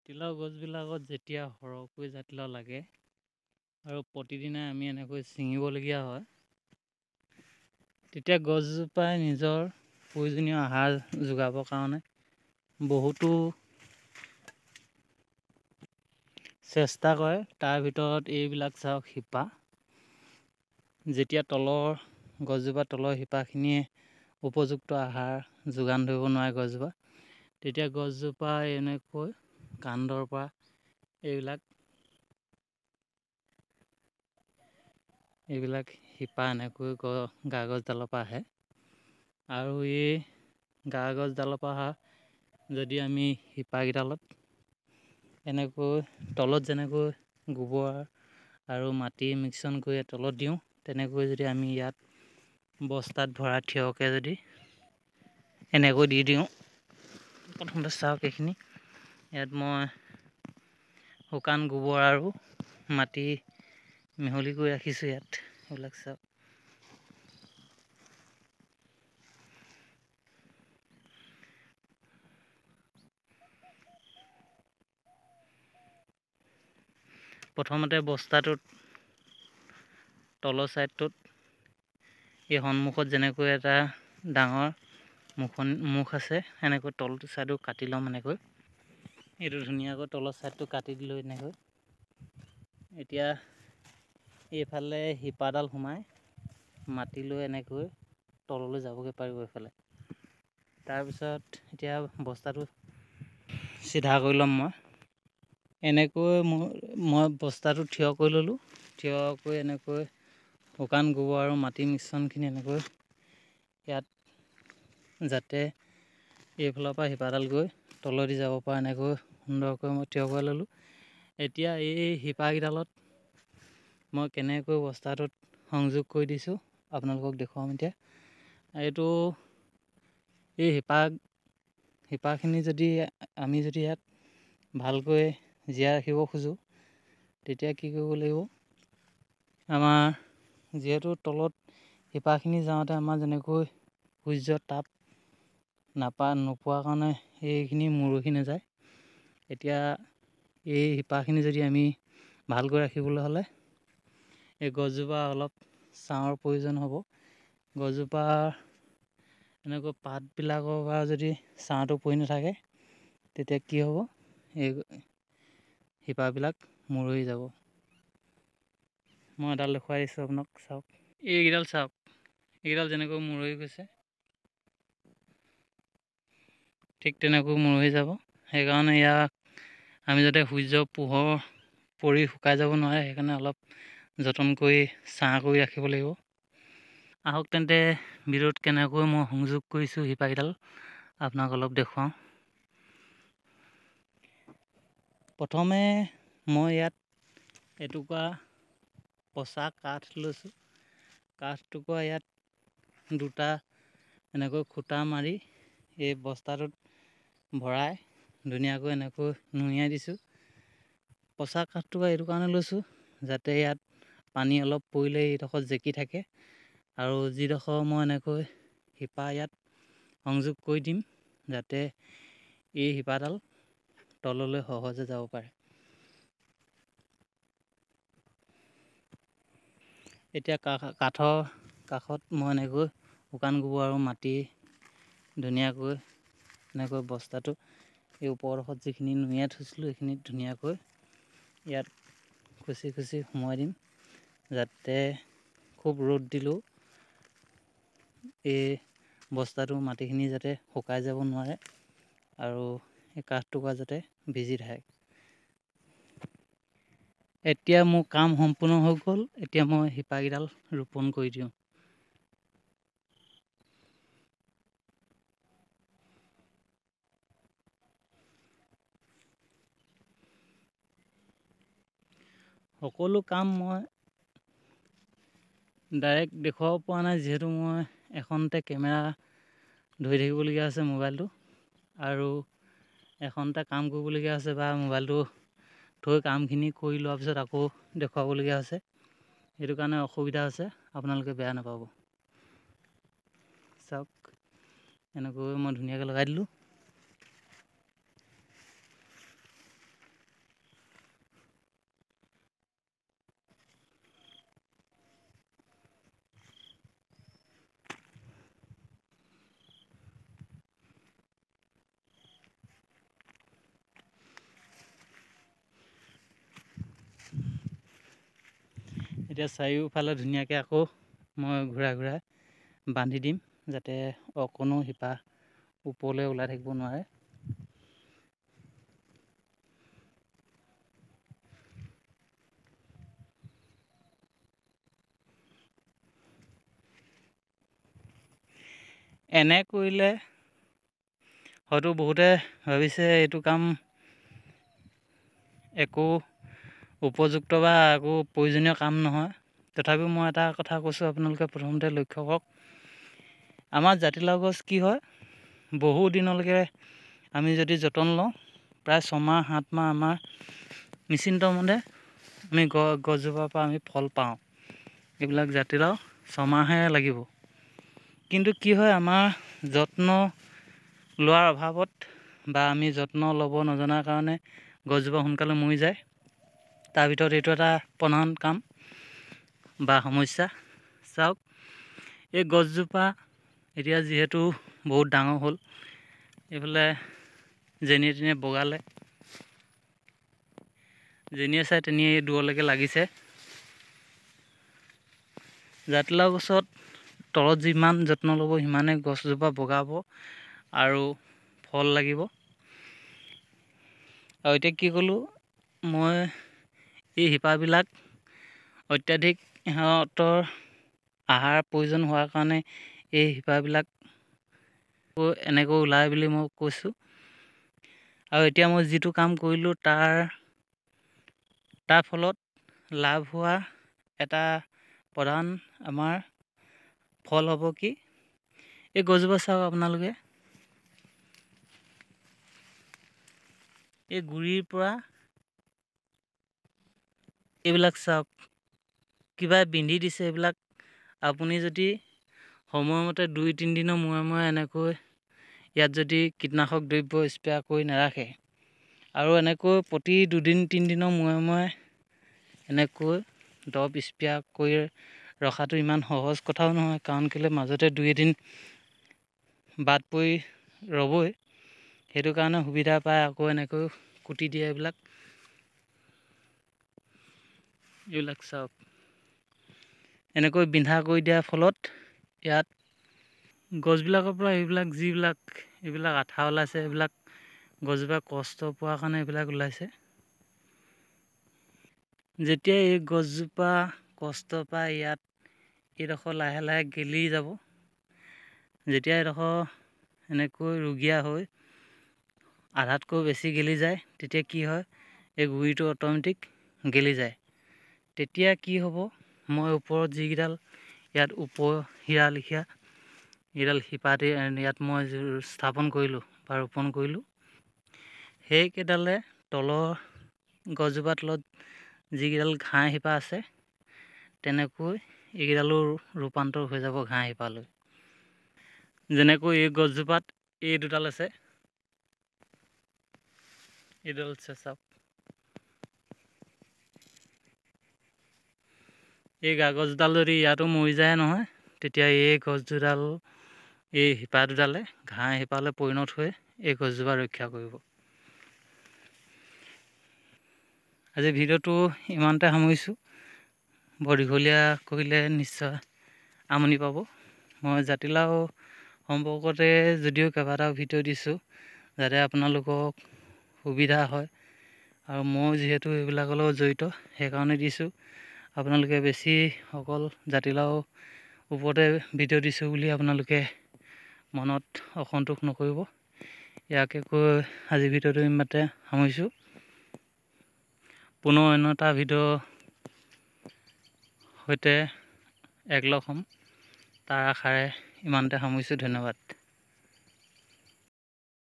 জাতিলাও গছবিলাকত যেতিয়া সৰহকৈ জাতিলাও লাগে আৰু প্ৰতিদিনে আমি এনেকৈ ছিঙিবলগীয়া হয়, তেতিয়া গছজোপাই নিজৰ প্ৰয়োজনীয় আহাৰ যোগাবৰ কাৰণে বহুতো চেষ্টা কৰে। তাৰ ভিতৰত এইবিলাক চাওক, শিপা। যেতিয়া গছজোপা তলৰ শিপাখিনিয়ে উপযুক্ত আহাৰ যোগান ধৰিব নোৱাৰে গছজোপা, তেতিয়া গছজোপা এনেকৈ কাণ্ডৰ পৰা এইবিলাক শিপা এনেকৈ গা গছডালৰ পৰা আহে। আৰু এই গা গছডালৰ পৰা অহা যদি আমি শিপাকেইডালত এনেকৈ তলত যেনেকৈ গোবৰ আৰু মাটি মিশ্ৰণ কৰি তলত দিওঁ, তেনেকৈ যদি আমি ইয়াত বস্তাত ভৰাই থিয়কৈ যদি এনেকৈ দি দিওঁ, প্ৰথমতে চাওক এইখিনি, ইয়াত মই শুকান গোবৰ আৰু মাটি মিহলি কৰি ৰাখিছোঁ। ইয়াত এইবিলাক চাওক, প্ৰথমতে বস্তাটোত তলৰ ছাইডটোত এই সন্মুখত যেনেকৈ এটা ডাঙৰ মুখ আছে, এনেকৈ তলটো ছাইডো কাটি ল'ম। এনেকৈ এইটো ধুনীয়াকৈ তলৰ ছাইডটো কাটি দিলোঁ এনেকৈ। এতিয়া এইফালে শিপাডাল সোমাই মাটি লৈ এনেকৈ তললৈ যাবগৈ পাৰিব এইফালে। তাৰপিছত এতিয়া বস্তাটো চিধা কৰি ল'ম। এনেকৈ মই বস্তাটো থিয় কৰি ল'লোঁ। থিয় কৰি এনেকৈ শুকান গোবৰ আৰু মাটি মিশ্ৰণখিনি এনেকৈ ইয়াত, যাতে এইফালৰ পৰা শিপাডাল গৈ তলেদি যাব পৰা, এনেকৈ সুন্দৰকৈ মই থিয় কৰি ল'লোঁ। এতিয়া এই শিপাকেইডালত মই কেনেকৈ বস্তাটোত সংযোগ কৰি দিছোঁ আপোনালোকক দেখুৱাম। এতিয়া এই শিপাখিনি আমি যদি ইয়াত ভালকৈ জীয়াই ৰাখিব খোজোঁ, তেতিয়া কি কৰিব লাগিব, আমাৰ যিহেতু তলত শিপাখিনি যাওঁতে আমাৰ যেনেকৈ সূৰ্যৰ তাপ নোপোৱাৰ কাৰণে এইখিনি মৰহি নাযায়। এতিয়া এই শিপাখিনি যদি আমি ভালকৈ ৰাখিবলৈ হ'লে এই গছজোপা অলপ ছাঁৰ প্ৰয়োজন হ'ব। গছজোপাৰ এনেকৈ পাতবিলাকৰ পৰা যদি ছাঁটো পৰি নাথাকে, তেতিয়া কি হ'ব, এই শিপাবিলাক মৰহি যাব। মই এডাল দেখুৱাই দিছোঁ আপোনাক, চাওক। এইকেইডাল চাওক, এইকেইডাল যেনেকৈ মৰহি গৈছে, ঠিক তেনেকৈ মৰহি যাব। সেইকাৰণে ইয়াক আমি যাতে সূৰ্যৰ পোহৰ পৰি শুকাই যাব নোৱাৰে, সেইকাৰণে অলপ যতন কৰি ছাঁ কৰি ৰাখিব লাগিব। আহক তেন্তে ভিডিঅ'ত কেনেকৈ মই সংযোগ কৰিছোঁ শিপাকেইডাল আপোনাক অলপ দেখুৱাওঁ। প্ৰথমে মই ইয়াত এটুকুৰা পচা কাঠ লৈছোঁ। কাঠটুকুৰা ইয়াত দুটা এনেকৈ খুটা মাৰি এই বস্তাটোত ভৰাই ধুনীয়াকৈ এনেকৈ নুইয়াই দিছোঁ। পচা কাঠটুকুৰা এইটো কাৰণে লৈছোঁ, যাতে ইয়াত পানী অলপ পৰিলে এইডোখৰত জেকি থাকে, আৰু যিডোখৰ মই এনেকৈ শিপা ইয়াত সংযোগ কৰি দিম, যাতে এই শিপাডাল তললৈ সহজে যাব পাৰে। এতিয়া কাঠৰ কাষত মই এনেকৈ শুকান গোবৰ আৰু মাটি ধুনীয়াকৈ এনেকৈ বস্তাটো এই ওপৰডোখৰত যিখিনি নুইয়াই থৈছিলোঁ, সেইখিনিত ধুনীয়াকৈ ইয়াত খুচি খুচি সোমোৱাই দিম, যাতে খুব ৰ'দ দিলেও এই বস্তাটো মাটিখিনি যাতে শুকাই যাব নোৱাৰে, আৰু এই কাঠটুকুৰা যাতে ভিজি থাকে। এতিয়া মোৰ কাম সম্পূৰ্ণ হৈ গ'ল। এতিয়া মই শিপাকেইডাল ৰোপণ কৰি দিওঁ। সকলো কাম মই ডাইৰেক্ট দেখুৱাব পৰা নাই, যিহেতু মই এখনতে কেমেৰা ধৰি থাকিবলগীয়া আছে মোবাইলটো, আৰু এখনতে কাম কৰিবলগীয়া আছে, বা মোবাইলটো থৈ কামখিনি কৰি লোৱাৰ পিছত আকৌ দেখুৱাবলগীয়া হৈছে। সেইটো কাৰণে অসুবিধা হৈছে, আপোনালোকে বেয়া নাপাব। চাওক, এনেকৈ মই ধুনীয়াকৈ লগাই দিলোঁ। এতিয়া চাৰিওফালে ধুনীয়াকৈ আকৌ মই ঘূৰাই বান্ধি দিম, যাতে অকণো শিপা ওপৰলৈ ওলাই থাকিব নোৱাৰে। এনে কৰিলে হয়তো বহুতে ভাবিছে এইটো কাম একো উপযুক্ত বা একো প্ৰয়োজনীয় কাম নহয়। তথাপিও মই এটা কথা কৈছোঁ, আপোনালোকে প্ৰথমতে লক্ষ্য কৰক। আমাৰ জাতিলাও গছ কি হয়, বহু দিনলৈকে আমি যদি যতন লওঁ, প্ৰায় 6 মাহ 7 মাহ আমাৰ নিশ্চিন্ত মতে আমি গছজোপাৰ পৰা আমি ফল পাওঁ। এইবিলাক জাতিলাও 6 মাহহে লাগিব। কিন্তু কি হয়, আমাৰ যত্ন লোৱাৰ অভাৱত বা আমি যত্ন ল'ব নজনাৰ কাৰণে গছজোপা সোনকালে মৰি যায়। তাৰ ভিতৰত এইটো এটা প্ৰধান কাম বা সমস্যা। চাওক, এই গছজোপা এতিয়া যিহেতু বহুত ডাঙৰ হ'ল, এইফালে যেনিয়ে তেনিয়ে বগালে, যেনিয়ে চাই তেনিয়ে দূৰলৈকে লাগিছে। জাতিলাও গছত তলত যিমান যত্ন ল'ব সিমানে গছজোপা বগাব আৰু ফল লাগিব। আৰু এতিয়া কি ক'লোঁ, মই এই শিপাবিলাক অত্যাধিক সিহঁতৰ আহাৰ প্ৰয়োজন হোৱাৰ কাৰণে এই শিপাবিলাক এনেকৈ ওলাই বুলি মই কৈছোঁ। আৰু এতিয়া মই যিটো কাম কৰিলোঁ তাৰ ফলত লাভ হোৱা এটা প্ৰধান আমাৰ ফল হ'ব কি, এই গছজোপা চাওক আপোনালোকে, এই গুৰিৰ পৰা এইবিলাক চাওক কিবা বিন্ধি দিছে। এইবিলাক আপুনি যদি সময়মতে 2-3 দিনৰ মূৰে মূৰে এনেকৈ ইয়াত যদি কীটনাশক দ্ৰব্য স্প্ৰে কৰি নাৰাখে, আৰু এনেকৈ প্ৰতি 2-3 দিনৰ মূৰে মূৰে এনেকৈ দৰৱ স্প্ৰে কৰি ৰখাটো ইমান সহজ কথাও নহয়। কাৰণ কেলৈ মাজতে 2-এদিন বাদ পৰি ৰ'বই, সেইটো কাৰণে সুবিধা পায় আকৌ এনেকৈ কুটি দিয়ে। এইবিলাক চাওক, এনেকৈ বিন্ধা কৰি দিয়াৰ ফলত ইয়াত গছবিলাকৰ পৰা এইবিলাক আঠা ওলাইছে। এইবিলাক গছজোপাই কষ্ট পোৱাৰ কাৰণে এইবিলাক ওলাইছে। যেতিয়া এই গছজোপা কষ্ট পায়, ইয়াত এইডোখৰ লাহে লাহে গেলি যাব। যেতিয়া এইডোখৰ এনেকৈ ৰুগীয়া হৈ আধাতকৈ বেছি গেলি যায়, তেতিয়া কি হয়, এই গুৰিটো অট'মেটিক গেলি যায়। তেতিয়া কি হ'ব, মই ওপৰত যিকেইডাল ইয়াত উপশিৰা লিখীয়া এইডাল শিপাতে ইয়াত মই স্থাপন কৰিলোঁ বা ৰোপণ কৰিলোঁ, সেইকেইডালে তলৰ গছজোপাৰ তলত যিকেইডাল ঘাঁহ শিপা আছে, তেনেকৈ এইকেইডালো ৰূপান্তৰ হৈ যাব ঘাঁহ শিপালৈ। যেনেকৈ এই গছজোপাত এই দুডাল আছে, এইডাল চাওক, এই কাগজডাল যদি ইয়াতো মৰি যায় নহয়, তেতিয়া এই গছডাল, এই শিপা দুডালে ঘাঁহ শিপালৈ পৰিণত হৈ এই গছজোপা ৰক্ষা কৰিব। আজি ভিডিঅ'টো ইমানতে সামৰিছোঁ। বৰ দীঘলীয়া কৰিলে নিশ্চয় আমনি পাব। মই জাতিলাও সম্পৰ্কতে যদিও কেইবাটাও ভিডিঅ' দিছোঁ, যাতে আপোনালোকক সুবিধা হয়, আৰু মই যিহেতু এইবিলাকৰ লগত জড়িত সেইকাৰণে দিছোঁ। আপোনালোকে বেছি অকল জাতিলাও ওপৰতে ভিডিঅ' দিছোঁ বুলি আপোনালোকে মনত অসন্তোষ নকৰিব। ইয়াকে কৈ আজি ভিডিঅ'টো ইমানতে সামৰিছোঁ। পুনৰ অন্য এটা ভিডিঅ'ৰ সৈতে একলগ হ'ম, তাৰ আশাৰে ইমানতে সামৰিছোঁ। ধন্যবাদ।